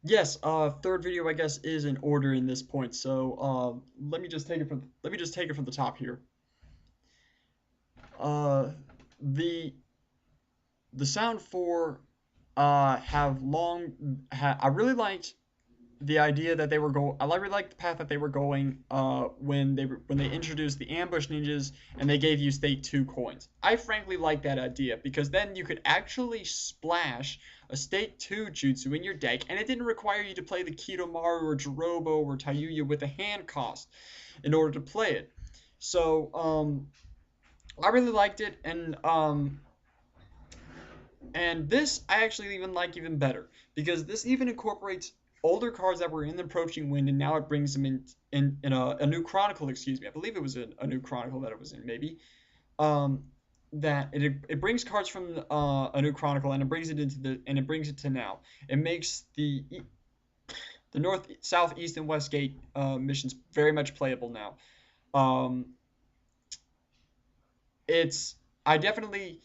Yes, third video I guess is in order in this point. So let me just take it from the top here. Uh, the the Sound 4 have I really liked the idea that they were I really liked the path that they were going when they introduced the ambush ninjas and they gave you state 2 coins. I frankly like that idea because then you could actually splash a state 2 jutsu in your deck and it didn't require you to play the Kidomaru or Jirobo or Tayuya with a hand cost in order to play it. So I really liked it, and this I actually even like even better because this even incorporates older cards that were in the approaching wind, and now it brings them in a new chronicle. Excuse me, I believe it was a new chronicle that it was in, maybe. Um, that it brings cards from a new chronicle and it brings it to now. It makes the north, south, east, and west gate missions very much playable now. Um, it's I definitely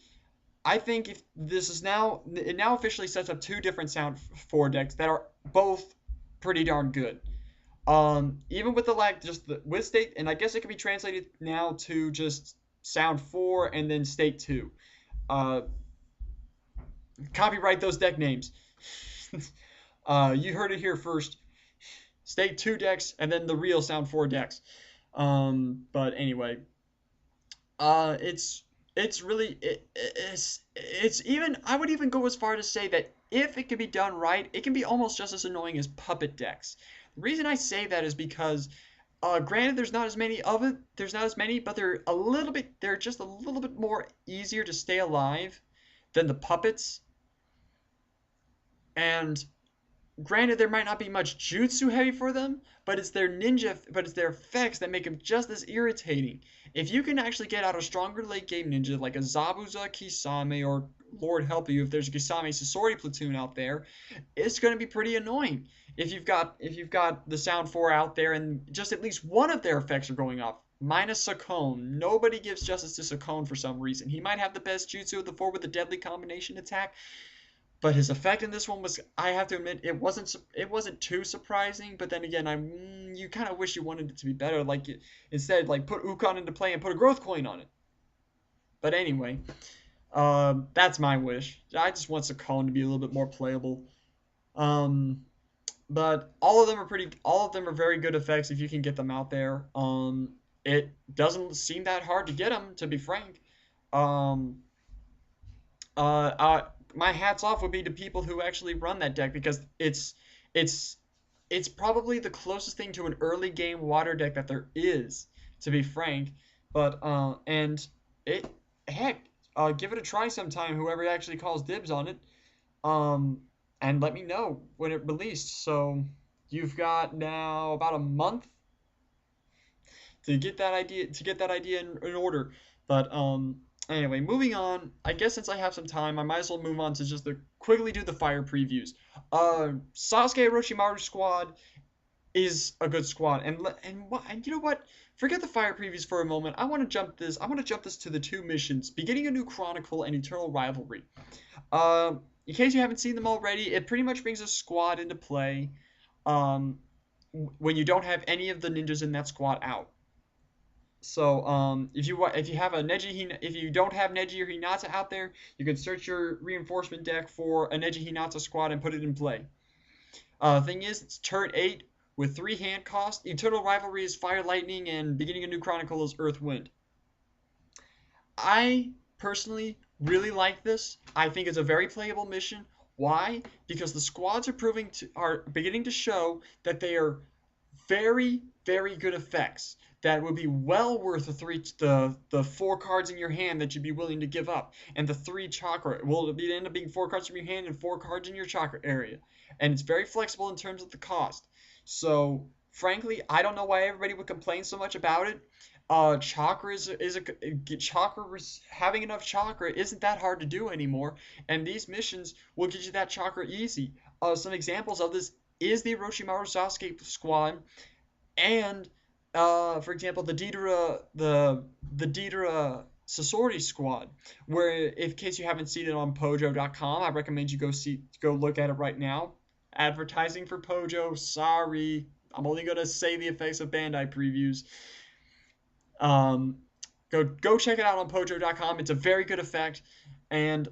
I think if this is now it now officially sets up two different sound four decks that are both pretty darn good. Even with the lag, just the with state, and I guess it can be translated now to just sound four and then state two. Uh, Copyright those deck names. You heard it here first. State two decks and then the real sound four decks. But anyway, it's really it's even I would even go as far to say that if it can be done right, it can be almost just as annoying as puppet decks. The reason I say that is because granted there's not as many of it, there's not as many, but they're just a little bit more easier to stay alive than the puppets. And granted, there might not be much jutsu heavy for them, but it's their effects that make them just as irritating. If you can actually get out a stronger late game ninja like a Zabuza Kisame, or Lord help you if there's a Kisame Sasori platoon out there, it's going to be pretty annoying. If you've got the Sound 4 out there and just at least one of their effects are going off. Minus Sakone. Nobody gives justice to Sakone for some reason. He might have the best jutsu of the four with the deadly combination attack, but his effect in this one was, I have to admit, it wasn't too surprising. But then again, you kind of wish you wanted it to be better. Like instead, like put Ukon into play and put a growth coin on it. But anyway, that's my wish. I just want Sakon to be a little bit more playable. Um, but all of them are very good effects if you can get them out there. It doesn't seem that hard to get them, to be frank. Um, uh, uh, my hats off would be to people who actually run that deck because it's it's probably the closest thing to an early game water deck that there is, to be frank. But and it heck, give it a try sometime. Whoever actually calls dibs on it, um, and let me know when it released. So you've got now about a month to get that idea in order. But anyway, moving on. I guess since I have some time, I might as well move on to just quickly do the fire previews. Sasuke Orochimaru squad is a good squad, and you know what? Forget the fire previews for a moment. I want to jump this. I want to jump this to the two missions, beginning a new Chronicle and Eternal Rivalry. In case you haven't seen them already, it pretty much brings a squad into play. Um, when you don't have any of the ninjas in that squad out. So if you have a if you don't have Neji or Hinata out there, you can search your reinforcement deck for a Neji Hinata squad and put it in play. Thing is, it's turn 8 with 3 hand cost. Eternal Rivalry is Fire Lightning, and Beginning a New Chronicle is Earth Wind. I personally really like this. I think it's a very playable mission. Why? Because the squads are beginning to show that they are very, very good effects that would be well worth the 4 cards in your hand that you'd be willing to give up, and the 3 chakra will end up being 4 cards from your hand and 4 cards in your chakra area, and it's very flexible in terms of the cost. So frankly, I don't know why everybody would complain so much about it. Chakra is a chakra having enough chakra isn't that hard to do anymore, and these missions will get you that chakra easy. Some examples of this is the Orochimaru Sasuke squad, and for example, the Deidara Sasori squad, where if in case you haven't seen it on Pojo.com, I recommend you go look at it right now. Advertising for Pojo. Sorry. I'm only gonna say the effects of Bandai previews. Um, go check it out on Pojo.com. It's a very good effect. And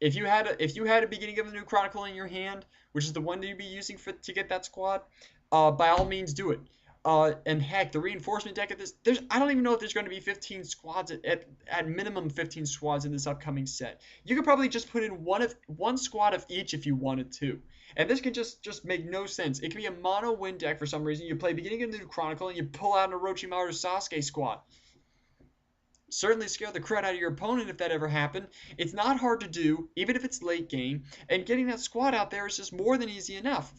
if you had a beginning of the new Chronicle in your hand, which is the one that you'd be using to get that squad, by all means do it. And heck, the reinforcement deck of this, I don't even know if there's going to be 15 squads at minimum 15 squads in this upcoming set. You could probably just put in one squad of each if you wanted to. And this can just make no sense. It could be a mono win deck for some reason. You play beginning of the new Chronicle and you pull out an Orochimaru Sasuke squad. Certainly scare the crud out of your opponent if that ever happened. It's not hard to do, even if it's late game, and getting that squad out there is just more than easy enough.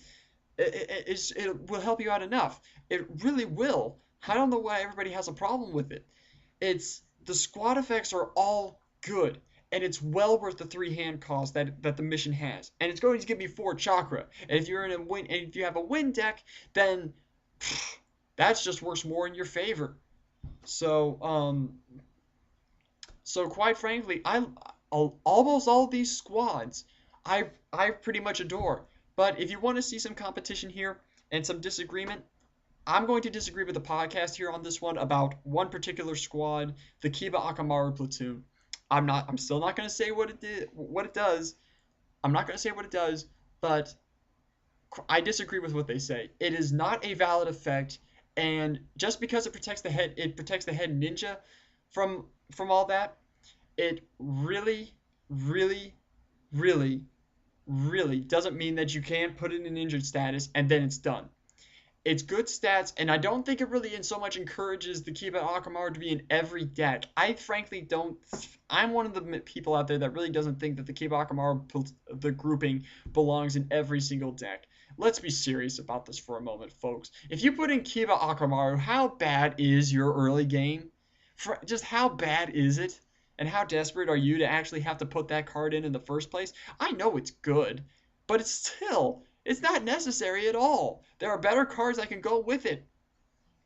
It will help you out enough. It really will. I don't know why everybody has a problem with it. The squad effects are all good, and it's well worth the 3-hand cost that the mission has. And it's going to give me 4 chakra. And if if you have a win deck, then that's just works more in your favor. So quite frankly, almost all these squads I pretty much adore. But if you want to see some competition here and some disagreement, I'm going to disagree with the podcast here on this one about one particular squad, the Kiba Akamaru platoon. I'm still not going to say what it does. I'm not going to say what it does, but I disagree with what they say. It is not a valid effect, and just because it protects the head ninja from all that, it really, really, really, really doesn't mean that you can't put it in injured status and then it's done. It's good stats, and I don't think it really in so much encourages the Kiba Akamaru to be in every deck. I frankly don't. I'm one of the people out there that really doesn't think that the Kiba Akamaru the grouping belongs in every single deck. Let's be serious about this for a moment, folks. If you put in Kiba Akamaru, how bad is your early game? Just how bad is it? And how desperate are you to actually have to put that card in the first place? I know it's good, but it's not necessary at all. There are better cards that can go with it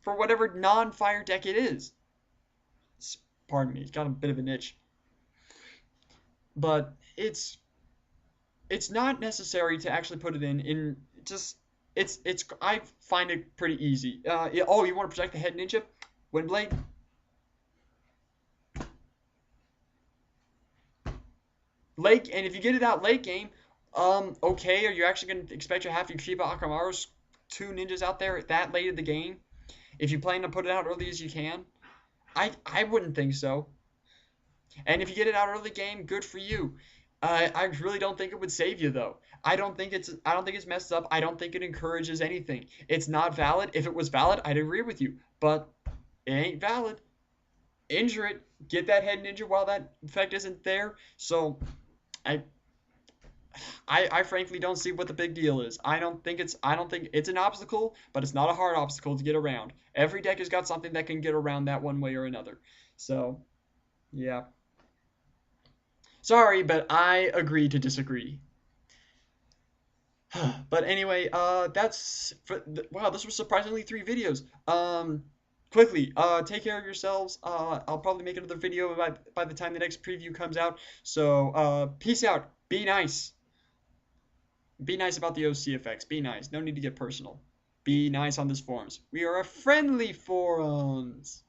for whatever non-fire deck it is. Pardon me, it's got a bit of an itch. But it's not necessary to actually put it in just I find it pretty easy. You want to protect the head ninja? Windblade? And if you get it out late game, okay, are you actually going to expect to have your Kiba Akamaru's 2 ninjas out there that late in the game? If you plan to put it out early as you can? I wouldn't think so. And if you get it out early game, good for you. I really don't think it would save you though. I don't think it's messed up. I don't think it encourages anything. It's not valid. If it was valid, I'd agree with you. But it ain't valid. Injure it. Get that head ninja while that effect isn't there. So I frankly don't see what the big deal is. I don't think it's an obstacle, but it's not a hard obstacle to get around. Every deck has got something that can get around that one way or another. So, yeah. Sorry, but I agree to disagree. But anyway, wow, this was surprisingly 3 videos. Quickly, take care of yourselves. I'll probably make another video by the time the next preview comes out. So, peace out. Be nice. Be nice about the OC effects. Be nice. No need to get personal. Be nice on this forums. We are a friendly forums.